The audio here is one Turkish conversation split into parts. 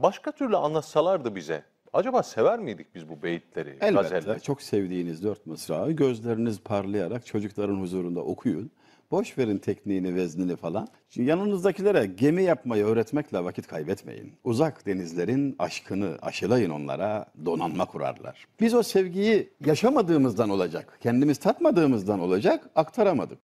Başka türlü anlatsalardı bize, acaba sever miydik biz bu beyitleri, Elbette gazelleri? çok sevdiğiniz 4 mısrağı gözleriniz parlayarak çocukların huzurunda okuyun. Boş verin tekniğini, veznini falan. Şimdi yanınızdakilere gemi yapmayı öğretmekle vakit kaybetmeyin. Uzak denizlerin aşkını aşılayın onlara, donanma kurarlar. Biz o sevgiyi yaşamadığımızdan olacak, kendimiz tatmadığımızdan olacak, aktaramadık.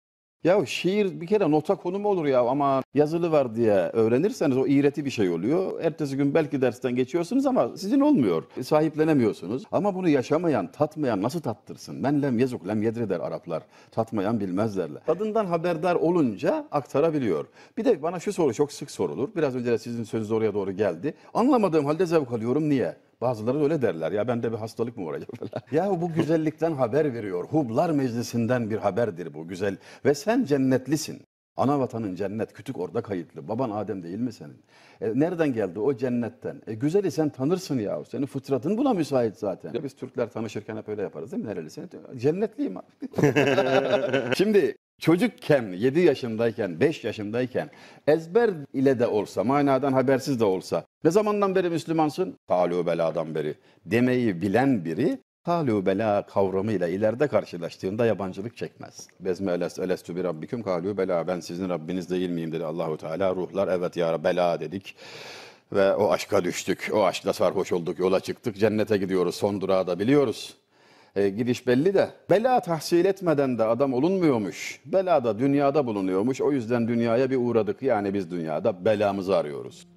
Ya şiir bir kere nota konu mu olur ya, ama yazılı var diye öğrenirseniz o iğreti bir şey oluyor. Ertesi gün belki dersten geçiyorsunuz ama sizin olmuyor. Sahiplenemiyorsunuz. Ama bunu yaşamayan, tatmayan nasıl tattırsın? Men lem yezuk lem yedri der Araplar. Tatmayan bilmez derler. Tadından haberdar olunca aktarabiliyor. Bir de bana şu soru çok sık sorulur. Biraz önce de sizin sözünüz oraya doğru geldi. Anlamadığım halde zevk alıyorum, niye? Bazıları öyle derler. Ya bende bir hastalık mı var acaba falan. Ya bu güzellikten haber veriyor. Hublar meclisinden bir haberdir bu güzel. Ve sen cennetlisin. Ana vatanın cennet, kütük orada kayıtlı. Baban Adem değil mi senin? Nereden geldi? O cennetten. Güzeli sen tanırsın ya. Senin fıtratın buna müsait zaten. Ya biz Türkler tanışırken hep öyle yaparız değil mi? Nerelisin? Cennetliyim abi. Şimdi çocukken, 7 yaşındayken, 5 yaşındayken ezber ile de olsa, manadan habersiz de olsa, ne zamandan beri Müslümansın? Talû beladan beri demeyi bilen biri, talû bela kavramıyla ileride karşılaştığında yabancılık çekmez. Bezme elestü bi rabbiküm kalû bela, ben sizin Rabbiniz değil miyim dedi Allahu Teala. Ruhlar evet ya bela dedik. Ve o aşka düştük, o aşkla sarhoş olduk, yola çıktık, cennete gidiyoruz, son durağı da biliyoruz. Gidiş belli de bela tahsil etmeden de adam olunmuyormuş. Bela da dünyada bulunuyormuş. O yüzden dünyaya bir uğradık. Yani biz dünyada belamızı arıyoruz.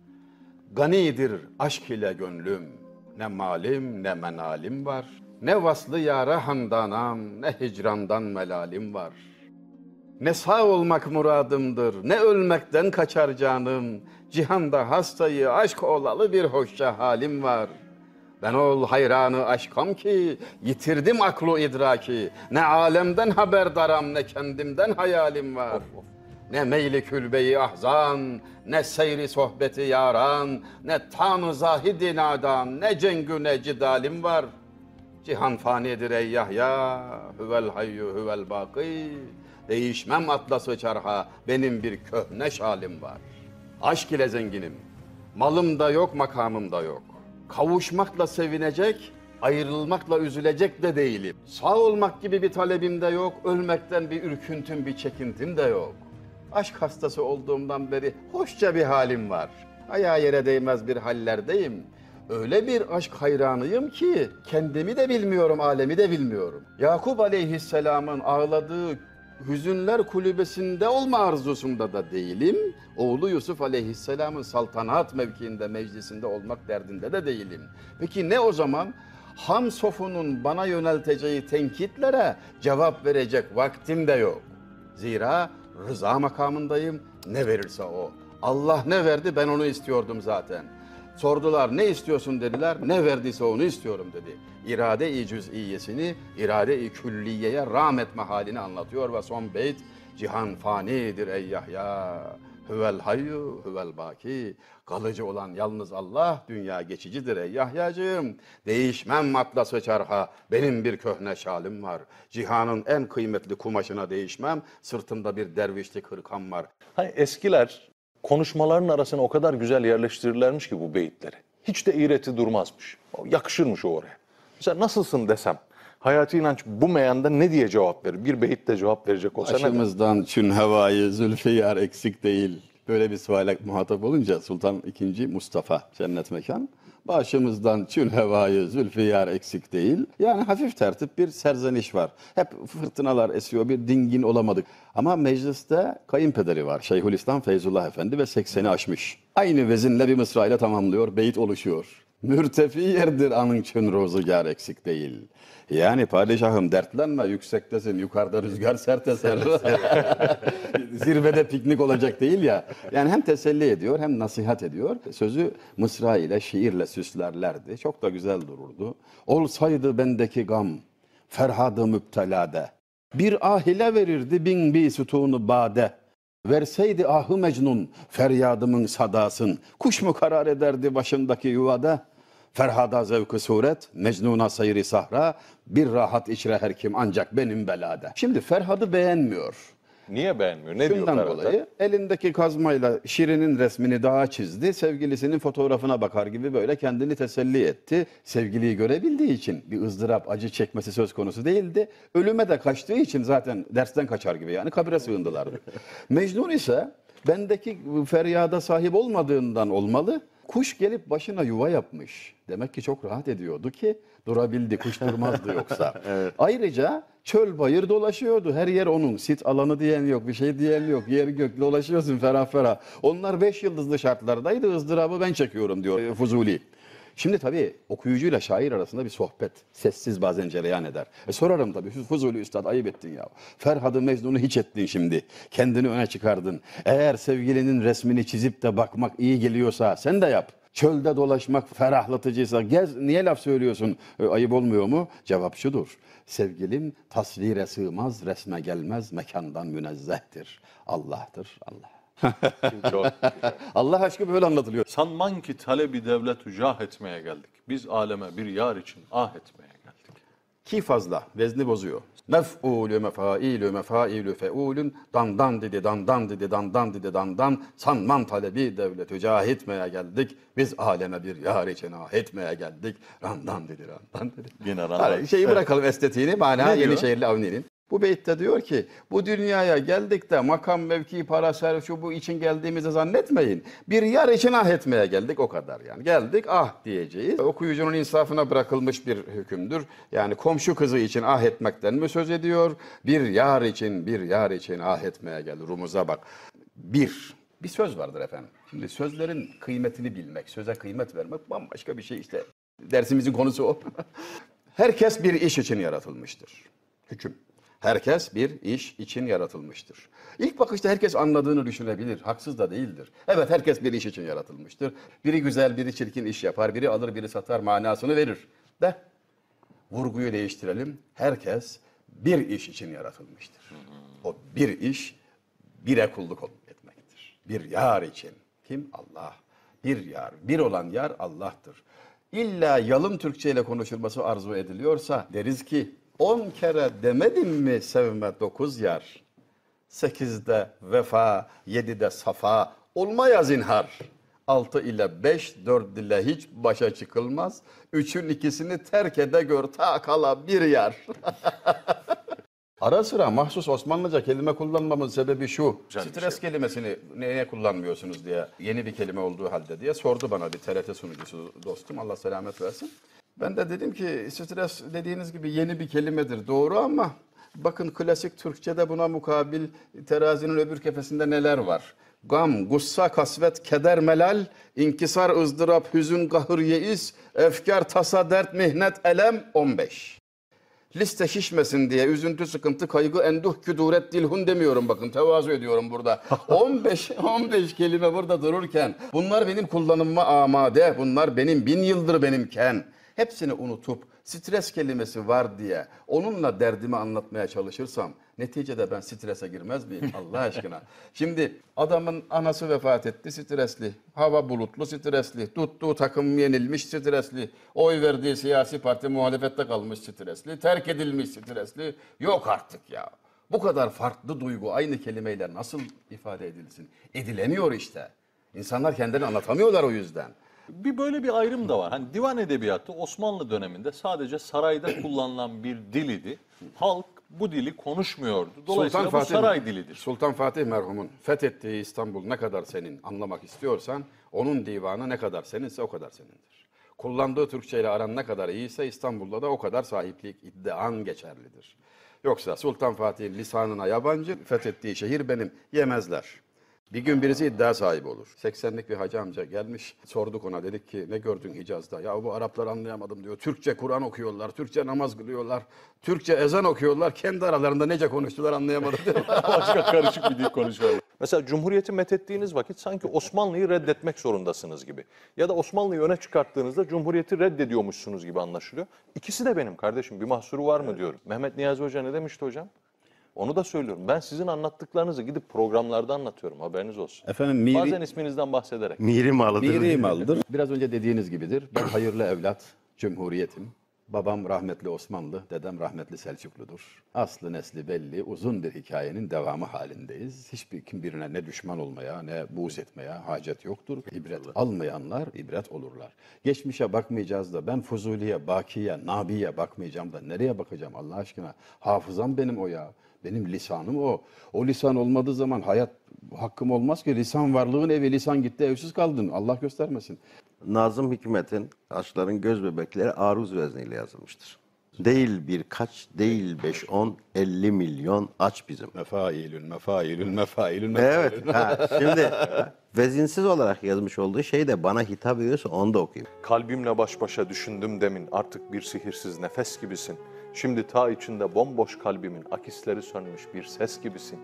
Ganidir aşk ile gönlüm. Ne malim ne menalim var. Ne vaslı yâra handanam, ne hicrandan melalim var. Ne sağ olmak muradımdır, ne ölmekten kaçar canım. Cihanda hastayı aşk olalı bir hoşça halim var. Ben ol hayranı aşkam ki yitirdim aklı idraki. Ne alemden haberdaram, ne kendimden hayalim var. Ne meyli külbeyi ahzan, ne seyri sohbeti yaran, ne tam-ı zahidi nadan, ne cengü ne cidalim var. Cihan fanidir ey Yahya, huvel hayyu huvel baki. Değişmem atlası çarha, benim bir köhne şalim var. Aşk ile zenginim, malım da yok, makamım da yok. Kavuşmakla sevinecek, ayrılmakla üzülecek de değilim. Sağ olmak gibi bir talebim de yok, ölmekten bir ürküntüm, bir çekintim de yok. Aşk hastası olduğumdan beri hoşça bir halim var. Ayağa yere değmez bir hallerdeyim. Öyle bir aşk hayranıyım ki kendimi de bilmiyorum, alemi de bilmiyorum. Yakup Aleyhisselam'ın ağladığı hüzünler kulübesinde olma arzusunda da değilim. Oğlu Yusuf Aleyhisselam'ın saltanat mevkiinde, meclisinde olmak derdinde de değilim. Peki ne o zaman? Ham sofunun bana yönelteceği tenkitlere cevap verecek vaktim de yok. Zira rıza makamındayım, ne verirse o. Allah ne verdi, ben onu istiyordum zaten. Sordular, ne istiyorsun dediler, ne verdiyse onu istiyorum dedi. İrade-i cüz'iyesini, irade-i külliyeye rağmetme halini anlatıyor ve son beyt, cihan fanidir ey Yahya, huvel hayyu huvel baki. Kalıcı olan yalnız Allah, dünya geçicidir ey Yahyacığım. Değişmem atlası çarha, benim bir köhne şalim var. Cihanın en kıymetli kumaşına değişmem, sırtımda bir dervişlik hırkam var. Hani eskiler konuşmaların arasına o kadar güzel yerleştirirlermiş ki bu beyitleri. Hiç de iğreti durmazmış. Yakışırmış o oraya. Mesela nasılsın desem, Hayati İnanç bu meyanda ne diye cevap verir? Bir beyitle cevap verecek olsa ne der? Başımızdan çün hevayı zülfiyar eksik değil. Böyle bir suale muhatap olunca Sultan II. Mustafa cennet mekan. Başımızdan çün hevayı zülfiyar eksik değil. Yani hafif tertip bir serzeniş var. Hep fırtınalar esiyor, bir dingin olamadık. Ama mecliste kayınpederi var. Şeyhülislam Feyzullah Efendi ve 80'i aşmış. Aynı vezinle bir mısrayla tamamlıyor, beyit oluşuyor. Mürtefi yerdir anın çün rozugar eksik değil. Yani padişahım dertlenme, yüksektesin, yukarıda rüzgar sert eser. Zirvede piknik olacak değil ya. Yani hem teselli ediyor hem nasihat ediyor. Sözü mısra ile, şiirle süslerlerdi. Çok da güzel dururdu. Olsaydı bendeki gam, ferhadı müptelade. Bir ahile verirdi bin bir sütunu bade. Verseydi ahı Mecnun, feryadımın sadasın. Kuş mu karar ederdi başındaki yuvada? Ferhada zevk-ı suret, Mecnun'a seyri sahra, bir rahat içre her kim ancak benim belade. Şimdi Ferhad'ı beğenmiyor. Niye beğenmiyor? Ne diyor Şundan Ferhat? dolayı elindeki kazmayla Şirin'in resmini dağa çizdi. Sevgilisinin fotoğrafına bakar gibi böyle kendini teselli etti. Sevgiliyi görebildiği için bir ızdırap, acı çekmesi söz konusu değildi. Ölüme de kaçtığı için zaten dersten kaçar gibi yani kabire sığındılardı. Mecnun ise bendeki feryada sahip olmadığından olmalı. Kuş gelip başına yuva yapmış. Demek ki çok rahat ediyordu ki durabildi. Kuş durmazdı yoksa. Ayrıca çöl bayır dolaşıyordu. Her yer onun. Sit alanı diyen yok, bir şey diyen yok. Yer gök dolaşıyorsun ferah ferah. Onlar 5 yıldızlı şartlardaydı. ızdırabı ben çekiyorum diyor Fuzuli. Şimdi tabii okuyucuyla şair arasında bir sohbet. Sessiz bazen cereyan eder. Sorarım tabii. Fuzuli Üstad ayıp ettin ya. Ferhad-ı Mecnun'u hiç ettin şimdi. Kendini öne çıkardın. Eğer sevgilinin resmini çizip de bakmak iyi geliyorsa sen de yap. Çölde dolaşmak ferahlatıcıysa gez, niye laf söylüyorsun? Ayıp olmuyor mu? Cevap şudur. Sevgilim tasvire sığmaz, resme gelmez, mekandan münezzehtir. Allah'tır Allah. Çok. Allah aşkı böyle anlatılıyor. Sanman ki talebi devlet cah etmeye geldik. Biz aleme bir yar için ah etmeye geldik. Ki fazla, vezni bozuyor. Mef'ulü mefailü mefailü feulün dandan dedi dandan dedi dandan dedi dandan sanman talebi devleti cah etmeye geldik. Biz aleme bir yar için ah etmeye geldik. Randan dedi randan dedi. Yine randan. Hani şeyi bırakalım estetiğini, mana Ne diyor? Yenişehirli Avni'nin. Bu beytte diyor ki bu dünyaya geldik de makam, mevki, para, servet şu bu için geldiğimizi zannetmeyin. Bir yar için ah etmeye geldik o kadar yani. Geldik ah diyeceğiz. Okuyucunun insafına bırakılmış bir hükümdür. Yani komşu kızı için ah etmekten mi söz ediyor? Bir yar için ah etmeye geldi. Rumuza bak. Bir söz vardır efendim. Şimdi sözlerin kıymetini bilmek, söze kıymet vermek bambaşka bir şey işte. Dersimizin konusu o. Herkes bir iş için yaratılmıştır. Hüküm. Herkes bir iş için yaratılmıştır. İlk bakışta herkes anladığını düşünebilir. Haksız da değildir. Evet herkes bir iş için yaratılmıştır. Biri güzel, biri çirkin iş yapar. Biri alır, biri satar manasını verir. De vurguyu değiştirelim. Herkes bir iş için yaratılmıştır. O bir iş bire kulluk etmektir. Bir yar için. Kim? Allah. Bir yar. Bir olan yar Allah'tır. İlla yalın Türkçe ile konuşulması arzu ediliyorsa deriz ki 10 kere demedim mi sevme 9 yar. 8'de vefa, 7'de safa, olmaya zinhar. 6 ile 5, 4 ile hiç başa çıkılmaz. 3'ün ikisini terk ede gör ta kala bir yar. Ara sıra mahsus Osmanlıca kelime kullanmamın sebebi şu. Güzel bir Stres kelimesini neye kullanmıyorsunuz diye yeni bir kelime olduğu halde diye sordu bana bir TRT sunucusu dostum. Allah selamet versin. Ben de dedim ki stres dediğiniz gibi yeni bir kelimedir doğru ama bakın klasik Türkçe'de buna mukabil terazinin öbür kefesinde neler var? Gam, gussa, kasvet, keder, melal, inkisar, ızdırap, hüzün, kahır, yeis, efkar, tasa, dert, mihnet, elem 15. Liste şişmesin diye üzüntü, sıkıntı, kaygı, enduh, küduret, dilhun demiyorum bakın tevazu ediyorum burada. 15 kelime burada dururken bunlar benim kullanımıma amade, bunlar benim 1000 yıldır benimken. Hepsini unutup stres kelimesi var diye onunla derdimi anlatmaya çalışırsam neticede ben strese girmez miyim Allah aşkına? Şimdi adamın anası vefat etti stresli, hava bulutlu stresli, tuttuğu takım yenilmiş stresli, oy verdiği siyasi parti muhalefette kalmış stresli, terk edilmiş stresli. Yok artık ya. Bu kadar farklı duygu aynı kelimeyle nasıl ifade edilsin? Edilemiyor işte. İnsanlar kendilerini anlatamıyorlar o yüzden. Bir böyle bir ayrım da var. Hani divan edebiyatı Osmanlı döneminde sadece sarayda kullanılan bir dil idi. Halk bu dili konuşmuyordu. Dolayısıyla bu saray dilidir. Sultan Fatih merhumun fethettiği İstanbul ne kadar senin anlamak istiyorsan onun divanı ne kadar seninse o kadar senindir. Kullandığı Türkçe ile aran ne kadar iyiyse İstanbul'da da o kadar sahiplik iddian geçerlidir. Yoksa Sultan Fatih'in lisanına yabancı, fethettiği şehir benim yemezler. Bir gün birisi iddia sahibi olur. 80'lik bir hacı amca gelmiş. Sorduk ona dedik ki ne gördün Hicaz'da? Ya bu Araplar anlayamadım diyor. Türkçe Kur'an okuyorlar, Türkçe namaz kılıyorlar, Türkçe ezan okuyorlar. Kendi aralarında nece konuştular anlayamadım diyor. Başka karışık bir dil konuşuyorlar. Mesela Cumhuriyeti methettiğiniz vakit sanki Osmanlı'yı reddetmek zorundasınız gibi. Ya da Osmanlı'yı öne çıkarttığınızda Cumhuriyeti reddediyormuşsunuz gibi anlaşılıyor. İkisi de benim kardeşim. Bir mahsuru var mı diyorum. Mehmet Niyazi Hoca ne demişti hocam? Onu da söylüyorum. Ben sizin anlattıklarınızı gidip programlarda anlatıyorum. Haberiniz olsun. Efendim Bazen isminizden bahsederek. Miri malıdır. Miri malıdır. Biraz önce dediğiniz gibidir. Ben hayırlı evlat, cumhuriyetim. Babam rahmetli Osmanlı, dedem rahmetli Selçukludur. Aslı nesli belli, uzun bir hikayenin devamı halindeyiz. Hiçbir kim birine ne düşman olmaya, ne buğz etmeye hacet yoktur. İbret almayanlar ibret olurlar. Geçmişe bakmayacağız da ben Fuzuli'ye, Baki'ye, Nabi'ye bakmayacağım da nereye bakacağım Allah aşkına? Hafızam benim o ya. Benim lisanım o. O lisan olmadığı zaman hayat hakkım olmaz ki. Lisan varlığın evi, lisan gitti evsiz kaldın. Allah göstermesin. Nazım Hikmet'in Aşkların Göz Bebekleri aruz vezniyle yazılmıştır. Değil birkaç, değil 5-10, 50 milyon aç bizim. Mefailün, mefailün, mefailün, Evet, mefailün. şimdi vezinsiz olarak yazmış olduğu şey de bana hitap ediyorsa onu da okuyayım. Kalbimle baş başa düşündüm demin, artık bir sihirsiz nefes gibisin. Şimdi ta içinde bomboş kalbimin akisleri sönmüş bir ses gibisin.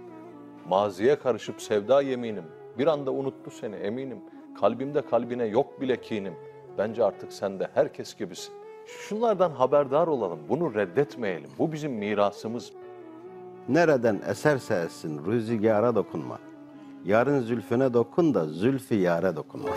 Maziye karışıp sevda yeminim, bir anda unuttu seni eminim. Kalbimde kalbine yok bile kinim, bence artık sen de herkes gibisin. Şunlardan haberdar olalım, bunu reddetmeyelim. Bu bizim mirasımız. Nereden eserse essin rüzgâra dokunma. Yarın zülfüne dokun da zülfü yâre dokunma.